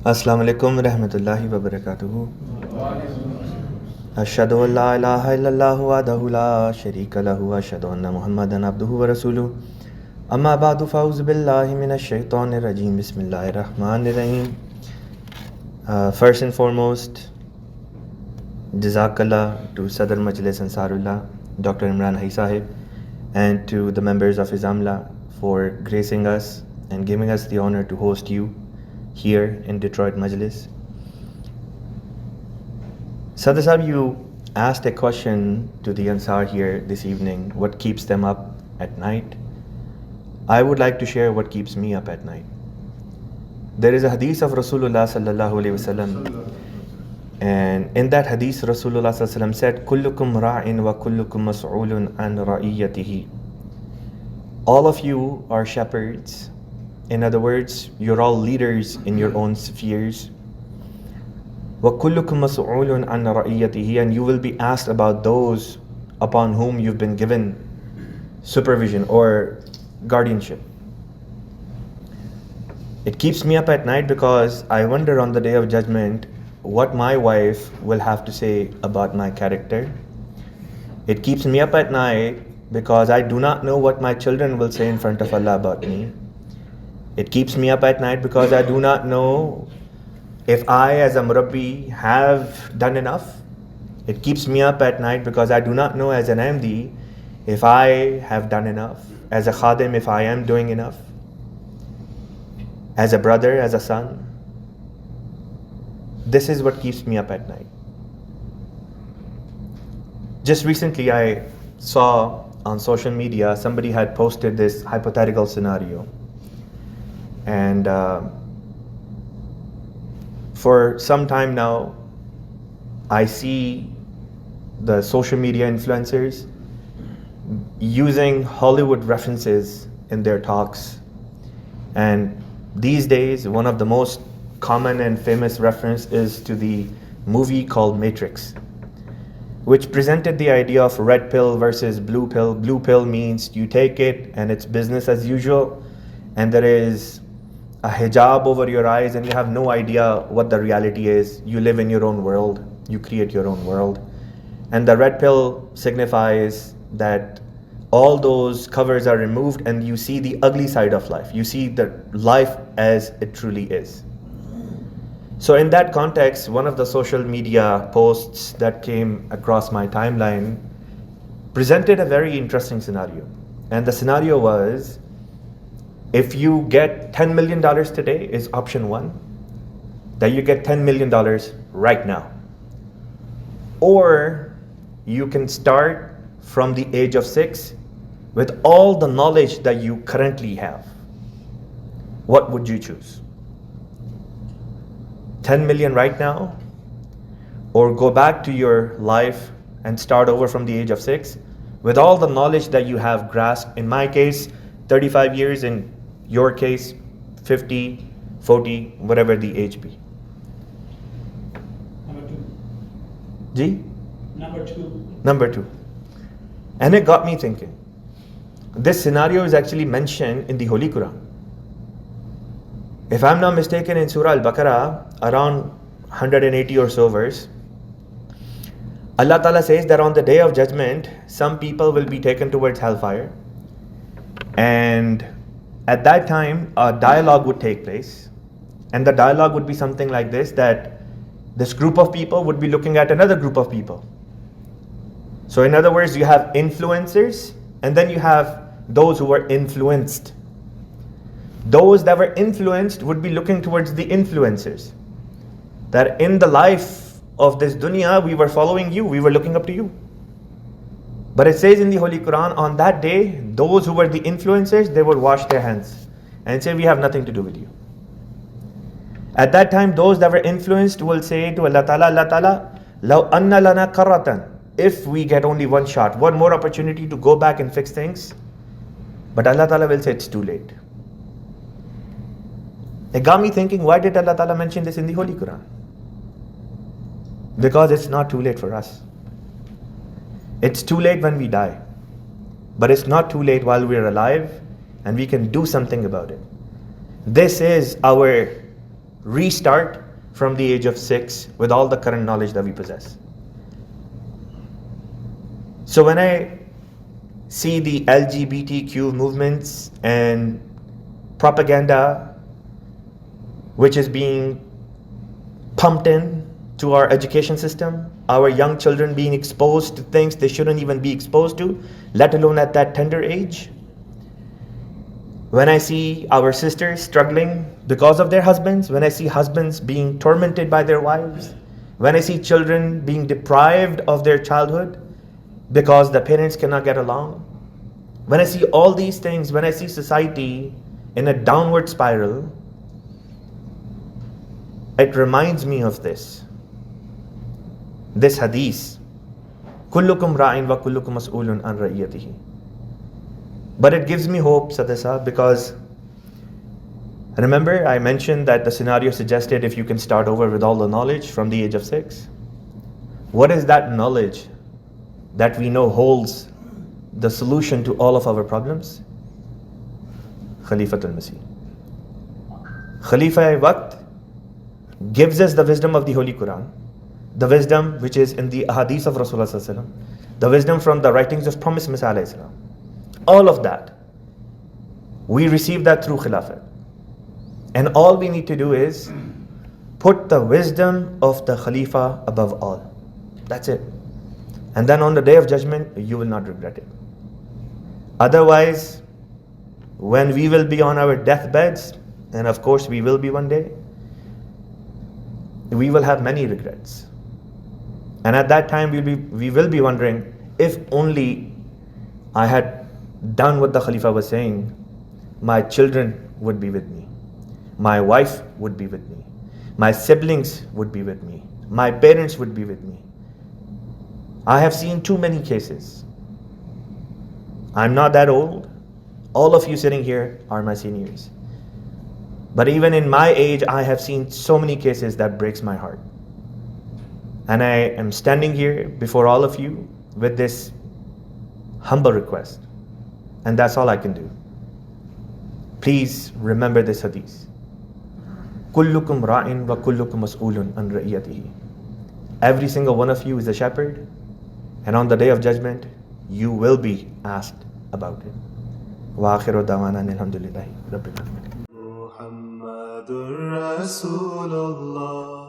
Assalamu alaikum rahmatullahi wa barakatuhu. Ashhadu an la ilaha illallah wahdahu la sharika lahu wa ashhadu anna Muhammadan abduhu wa rasuluhu. Amma ba'du fa'udhu billahi minash shaitanir rajim. Bismillahir rahmanir rahim. First and foremost, Jazakallah to Sadr Majlis Ansarullah, Dr. Imran Sahib, and to the members of his Amla for gracing us and giving us the honor to host you here in Detroit Majlis. Sadr Sahib, you asked a question to the Ansar here this evening, what keeps them up at night? I would like to share what keeps me up at night. There is a hadith of Rasulullah sallallahu alaihi wasallam, and in that hadith Rasulullah sallallahu alaihi wasallam said, "Kullukum ra'in wa kullukum mas'ulun an ra'iyatihi." All of you are shepherds. In other words, you're all leaders in your own spheres. وَكُلُّكُمْ مَسْعُولٌ عَنْ رَئِيَّتِهِ, and you will be asked about those upon whom you've been given supervision or guardianship. It keeps me up at night because I wonder on the day of judgment what my wife will have to say about my character. It keeps me up at night because I do not know what my children will say in front of Allah about me. It keeps me up at night because I do not know if I as a murabbi have done enough. It keeps me up at night because I do not know as an MD if I have done enough. As a khadim, if I am doing enough. As a brother, as a son. This is what keeps me up at night. Just recently I saw on social media somebody had posted this hypothetical scenario. And for some time now, I see the social media influencers using Hollywood references in their talks. And these days, one of the most common and famous reference is to the movie called Matrix, which presented the idea of red pill versus blue pill. Blue pill means you take it and it's business as usual, and there is a hijab over your eyes and you have no idea what the reality is. You live in your own world, you create your own world. And the red pill signifies that all those covers are removed and you see the ugly side of life. You see the life as it truly is. So in that context, one of the social media posts that came across my timeline presented a very interesting scenario. And the scenario was, if you get $10 million today is option one, that you get $10 million right now. Or you can start from the age of 6 with all the knowledge that you currently have. What would you choose? 10 million right now, or go back to your life and start over from the age of 6 with all the knowledge that you have grasped? In my case, 35 years, in your case, 50, 40, whatever the age be. Number 2. Ji? Number 2. Number 2. And it got me thinking. This scenario is actually mentioned in the Holy Quran. If I'm not mistaken, in Surah Al-Baqarah, around 180 or so verse, Allah Ta'ala says that on the day of judgment, some people will be taken towards hellfire. And at that time, a dialogue would take place. And the dialogue would be something like this, that this group of people would be looking at another group of people. So in other words, you have influencers, and then you have those who were influenced. Those that were influenced would be looking towards the influencers. That in the life of this dunya, we were following you, we were looking up to you. But it says in the Holy Quran, on that day, those who were the influencers, they would wash their hands and say, we have nothing to do with you. At that time, those that were influenced will say to Allah Ta'ala, لَوْ أَنَّ لَنَا كَرَّةً, if we get only one shot, one more opportunity to go back and fix things. But Allah Ta'ala will say it's too late. It got me thinking, why did Allah Ta'ala mention this in the Holy Quran? Because it's not too late for us. It's too late when we die. But it's not too late while we're alive, and we can do something about it. This is our restart from the age of 6 with all the current knowledge that we possess. So when I see the LGBTQ movements and propaganda which is being pumped in to our education system, our young children being exposed to things they shouldn't even be exposed to, let alone at that tender age. When I see our sisters struggling because of their husbands, when I see husbands being tormented by their wives, when I see children being deprived of their childhood because the parents cannot get along, when I see all these things, when I see society in a downward spiral, it reminds me of this hadith, kullukum ra'in wa kullukum mas'ulun an ra'iyatihi. But it gives me hope, Sadr Sahib, because remember I mentioned that the scenario suggested if you can start over with all the knowledge from the age of 6. What is that knowledge that we know holds the solution to all of our problems? Khalifatul Masih. Khalifa-e-Waqt gives us the wisdom of the Holy Quran, the wisdom which is in the ahadith of Rasulullah sallallahu alaihi wasallam, the wisdom from the writings of Promised Messiah alayhi salam. All of that, we receive that through Khilafat. And all we need to do is put the wisdom of the Khalifa above all. That's it. And then on the Day of Judgment, you will not regret it. Otherwise, when we will be on our deathbeds, and of course we will be one day, we will have many regrets. And at that time we will be wondering, if only I had done what the Khalifa was saying, my children would be with me, my wife would be with me, my siblings would be with me, my parents would be with me. I have seen too many cases. I'm not that old. All of you sitting here are my seniors. But even in my age, I have seen so many cases that breaks my heart. And I am standing here before all of you with this humble request. And that's all I can do. Please remember this hadith. Kullukum ra'in wa kullukum mas'ulun an ra'iyatihi. Every single one of you is a shepherd, and on the Day of Judgment, you will be asked about it. Wa akhiru da'wana alhamdulillahi rabbil alamin. Muhammadur Rasulullah.